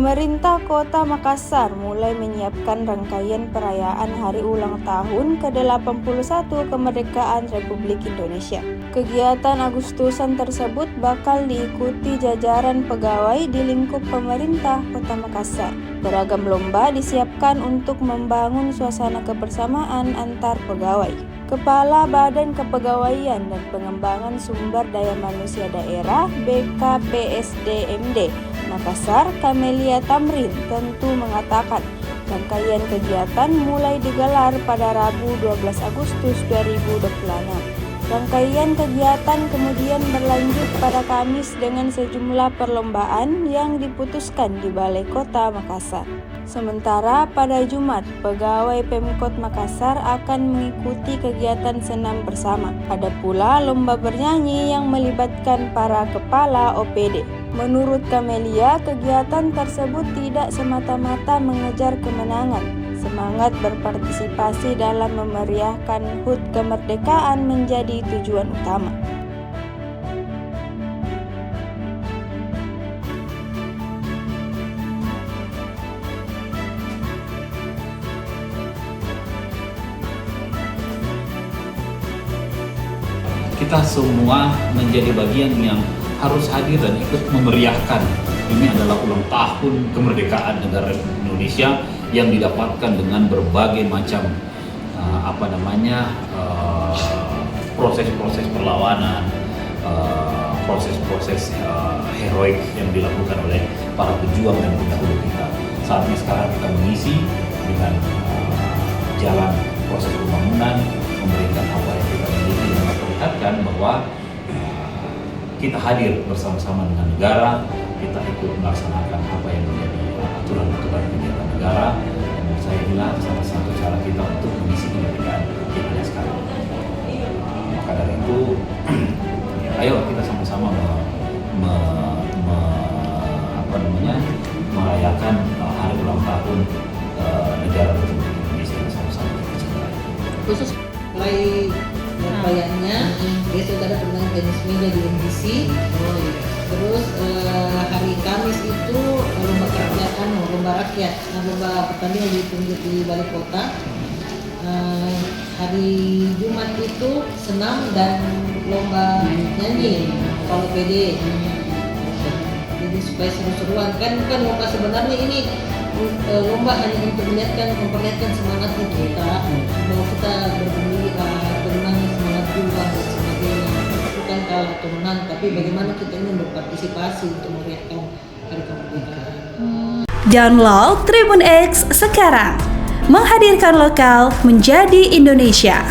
Pemerintah Kota Makassar mulai menyiapkan rangkaian perayaan Hari Ulang Tahun ke-81 Kemerdekaan Republik Indonesia. Kegiatan Agustusan tersebut bakal diikuti jajaran pegawai di lingkup pemerintah Kota Makassar. Beragam lomba disiapkan untuk membangun suasana kebersamaan antar pegawai. Kepala Badan Kepegawaian dan Pengembangan Sumber Daya Manusia Daerah BKPSDMD Makassar, Kamelia Tamrin, tentu mengatakan rangkaian kegiatan mulai digelar pada Rabu 12 Agustus 2026. Rangkaian kegiatan kemudian berlanjut pada Kamis dengan sejumlah perlombaan yang diputuskan di Balai Kota Makassar. Sementara pada Jumat, pegawai Pemkot Makassar akan mengikuti kegiatan senam bersama. Ada pula lomba bernyanyi yang melibatkan para kepala OPD. Menurut Kamelia, kegiatan tersebut tidak semata-mata mengejar kemenangan. Semangat berpartisipasi dalam memeriahkan HUT kemerdekaan menjadi tujuan utama. Kita semua menjadi bagian yang harus hadir dan ikut memeriahkan. Ini adalah ulang tahun kemerdekaan negara Indonesia yang didapatkan dengan berbagai macam proses-proses perlawanan, proses-proses heroik yang dilakukan oleh para pejuang dan pendahulu kita. Saatnya sekarang kita mengisi dengan jalan proses pembangunan, memberikan apa yang kita miliki dan memperlihatkan bahwa kita hadir bersama-sama dengan negara, kita ikut melaksanakan apa yang menjadi aturan-aturan kegiatan negara, dan saya bilang salah satu cara kita untuk mengisi kemerdekaan kita sekarang. Maka dari itu, ayo kita sama-sama merayakan hari ulang tahun negara Republik Indonesia yang sama-sama kita cintai. Khusus mulai perayanya, besok ada pertandingan tenis meja di MDC. Terus hari Kamis itu lomba rakyat, lomba pertandingan di Balai Kota. Hari Jumat itu senam dan lomba nyanyi kalau PD. Jadi supaya seru-seruan kan lomba sebenarnya ini lomba hanya untuk memperlihatkan semangat kita bahwa kita berenang semangat juang dan sebagainya. Bukan kalah atau menang, tapi bagaimana kita ini berpartisipasi untuk merayakan hari kemerdekaan. Download Tribun X sekarang, menghadirkan lokal menjadi Indonesia.